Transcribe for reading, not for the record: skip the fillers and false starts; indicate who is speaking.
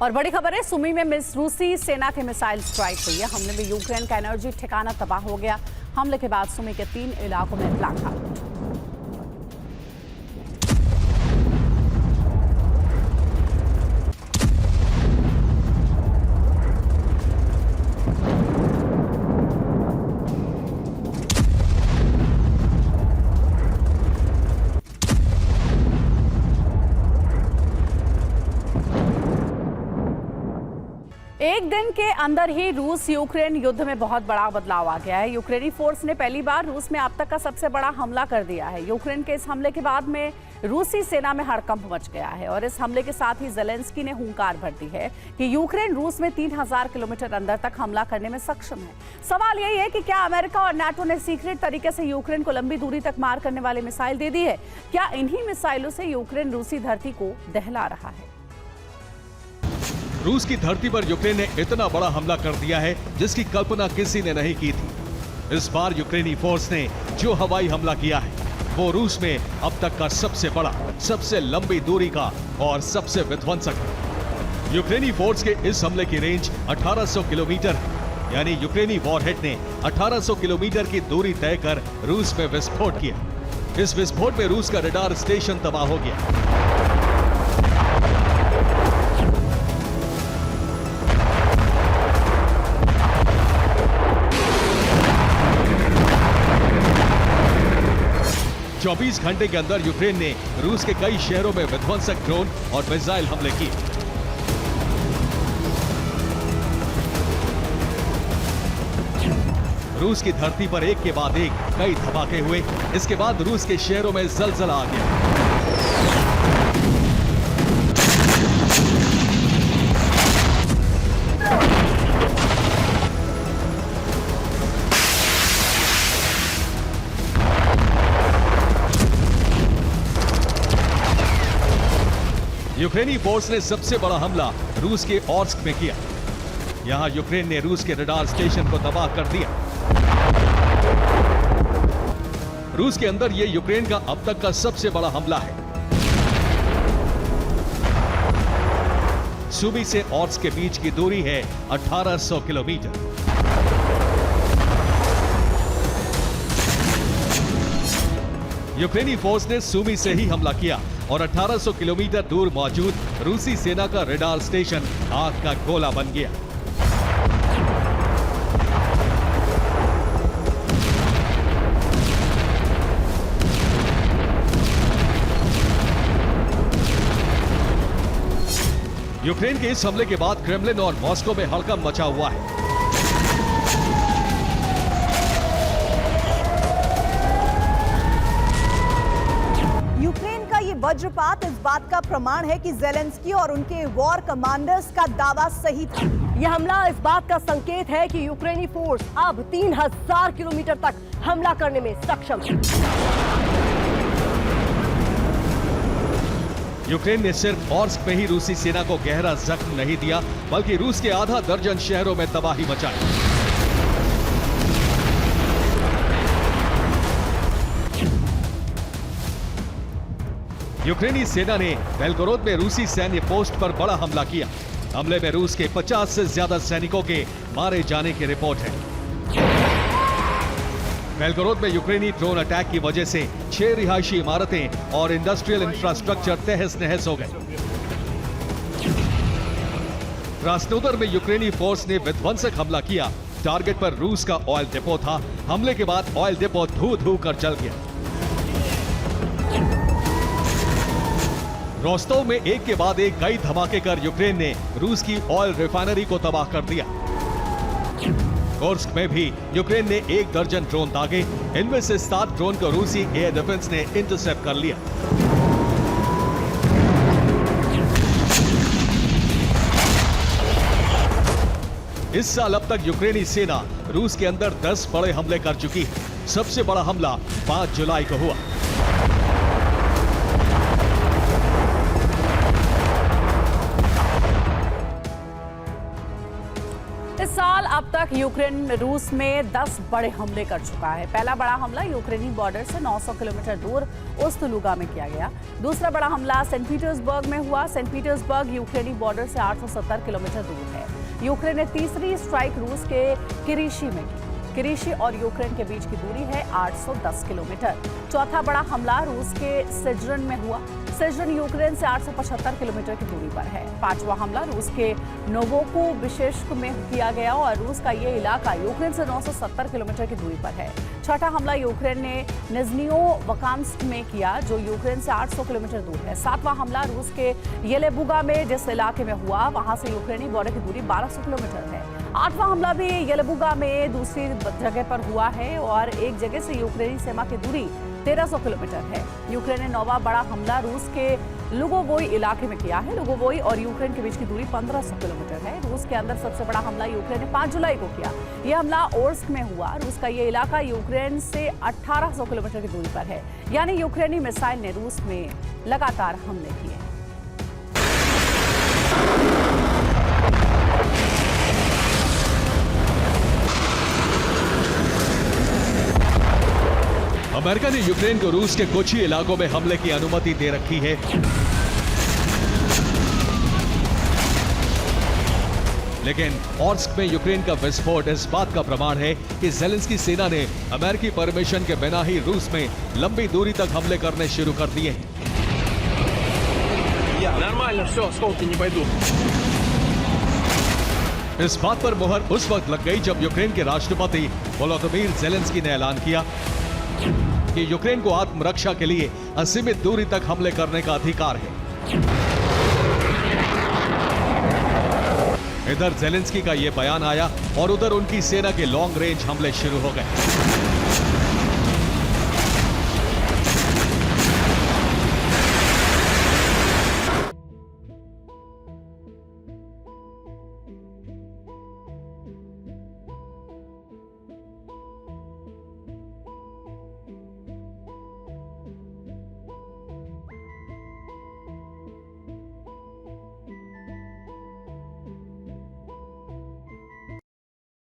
Speaker 1: और बड़ी खबर है, सुमी में रूसी सेना के मिसाइल स्ट्राइक हुई है। हमले में यूक्रेन का एनर्जी ठिकाना तबाह हो गया। हमले के बाद सुमी के 3 इलाकों में ब्लैकआउट। एक दिन के अंदर ही रूस यूक्रेन युद्ध में बहुत बड़ा बदलाव आ गया है। यूक्रेनी फोर्स ने पहली बार रूस में अब तक का सबसे बड़ा हमला कर दिया है। यूक्रेन के इस हमले के बाद में रूसी सेना में हड़कंप मच गया है और इस हमले के साथ ही ज़ेलेंस्की ने हुंकार भर दी है कि यूक्रेन रूस में 3000 किलोमीटर अंदर तक हमला करने में सक्षम है। सवाल यही है कि क्या अमेरिका और नाटो ने सीक्रेट तरीके से यूक्रेन को लंबी दूरी तक मार करने वाली मिसाइल दे दी है? क्या इन्हीं मिसाइलों से यूक्रेन रूसी धरती को दहला रहा है?
Speaker 2: रूस की धरती पर यूक्रेन ने इतना बड़ा हमला कर दिया है जिसकी कल्पना किसी ने नहीं की थी। इस बार यूक्रेनी फोर्स ने जो हवाई हमला किया है वो रूस में अब तक का सबसे बड़ा, सबसे लंबी दूरी का और सबसे विध्वंसक है। यूक्रेनी फोर्स के इस हमले की रेंज 1800 किलोमीटर है, यानी यूक्रेनी वॉरहेड ने 1800 किलोमीटर की दूरी तय कर रूस में विस्फोट किया। इस विस्फोट में रूस का रडार स्टेशन तबाह हो गया। 24 घंटे के अंदर यूक्रेन ने रूस के कई शहरों में विध्वंसक ड्रोन और मिसाइल हमले किए। रूस की धरती पर एक के बाद एक कई धमाके हुए। इसके बाद रूस के शहरों में जलजला आ गया। यूक्रेनी फोर्स ने सबसे बड़ा हमला रूस के ऑर्स्क में किया। यहां यूक्रेन ने रूस के रडार स्टेशन को तबाह कर दिया। रूस के अंदर यह यूक्रेन का अब तक का सबसे बड़ा हमला है। सुमी से ऑर्स्क के बीच की दूरी है 1800 किलोमीटर। यूक्रेनी फोर्स ने सुमी से ही हमला किया और 1800 किलोमीटर दूर मौजूद रूसी सेना का रडार स्टेशन आग का गोला बन गया। यूक्रेन के इस हमले के बाद क्रेमलिन और मॉस्को में हड़कंप मचा हुआ है।
Speaker 3: यूक्रेन का ये वज्रपात इस बात का प्रमाण है कि ज़ेलेंस्की और उनके वॉर कमांडर्स का दावा सही था।
Speaker 4: यह हमला इस बात का संकेत है कि यूक्रेनी फोर्स अब 3000 किलोमीटर तक हमला करने में सक्षम है।
Speaker 2: यूक्रेन ने सिर्फ ऑर्स्क में ही रूसी सेना को गहरा जख्म नहीं दिया, बल्कि रूस के आधा दर्जन शहरों में तबाही मचाई। यूक्रेनी सेना ने बेलगोरोद में रूसी सैन्य पोस्ट पर बड़ा हमला किया। हमले में रूस के 50 से ज्यादा सैनिकों के मारे जाने की रिपोर्ट है। बेलगोरोद में यूक्रेनी ड्रोन अटैक की वजह से 6 रिहायशी इमारतें और इंडस्ट्रियल इंफ्रास्ट्रक्चर तहस नहस हो गए। क्रास्नोदर में यूक्रेनी फोर्स ने विध्वंसक हमला किया। टारगेट पर रूस का ऑयल डिपो था। हमले के बाद ऑयल डिपो धू कर जल गया। रोस्टोव में एक के बाद एक कई धमाके कर यूक्रेन ने रूस की ऑयल रिफाइनरी को तबाह कर दिया। कोर्स्क में भी यूक्रेन ने 1 दर्जन ड्रोन दागे। इनमें से 7 ड्रोन को रूसी एयर डिफेंस ने इंटरसेप्ट कर लिया। इस साल अब तक यूक्रेनी सेना रूस के अंदर 10 बड़े हमले कर चुकी है। सबसे बड़ा हमला 5 जुलाई को हुआ।
Speaker 1: इस इस साल अब तक यूक्रेन रूस में 10 बड़े हमले कर चुका है। पहला बड़ा हमला यूक्रेनी बॉर्डर से 900 किलोमीटर दूर उस्तलुगा में किया गया। दूसरा बड़ा हमला सेंट पीटर्सबर्ग में हुआ। सेंट पीटर्सबर्ग यूक्रेनी बॉर्डर से 870 किलोमीटर दूर है। यूक्रेन ने तीसरी स्ट्राइक रूस के किरीशी में की। किरीशी और यूक्रेन के बीच की दूरी है 810 किलोमीटर। चौथा बड़ा हमला रूस के सिजरन में हुआ। सिजरन यूक्रेन से 875 किलोमीटर की दूरी पर है। पांचवा हमला रूस के नोवोकुबिर्स्क में किया गया और रूस का ये इलाका यूक्रेन से 970 किलोमीटर की दूरी पर है। छठा हमला यूक्रेन ने निज़्नियोवकांस्क में किया, जो यूक्रेन से 800 किलोमीटर दूर है। सातवां हमला रूस के येलेबुगा में जिस इलाके में हुआ, वहां से यूक्रेनी बॉर्डर की दूरी 1200 किलोमीटर है। आठवां हमला भी येलेबुगा में दूसरी जगह पर हुआ है और एक जगह से यूक्रेनी सीमा की दूरी 1300 किलोमीटर है। यूक्रेन ने नौवां बड़ा हमला रूस के लुगोवोई इलाके में किया है। लुगोवोई और यूक्रेन के बीच की दूरी 1500 किलोमीटर है। रूस के अंदर सबसे बड़ा हमला यूक्रेन ने 5 जुलाई को किया। यह हमला ओर्स्क में हुआ। रूस का यह इलाका यूक्रेन से 1800 किलोमीटर की दूरी पर है। यानी यूक्रेनी मिसाइल ने रूस में लगातार हमले किए।
Speaker 2: अमेरिका ने यूक्रेन को रूस के कुछ ही इलाकों में हमले की अनुमति दे रखी है। लेकिन ऑर्स्क में यूक्रेन का विस्फोट इस बात का प्रमाण है कि ज़ेलेंस्की सेना ने अमेरिकी परमिशन के बिना ही रूस में लंबी दूरी तक हमले करने शुरू कर दिए हैं।
Speaker 5: Нормально, все, осколки не пойдут.
Speaker 2: इस बात पर मुहर उस वक्त लग गई जब यूक्रेन के राष्ट्रपति वोलोदिमीर ज़ेलेंस्की ने ऐलान किया कि यूक्रेन को आत्मरक्षा के लिए असीमित दूरी तक हमले करने का अधिकार है। इधर ज़ेलेंस्की का यह बयान आया और उधर उनकी सेना के लॉन्ग रेंज हमले शुरू हो गए।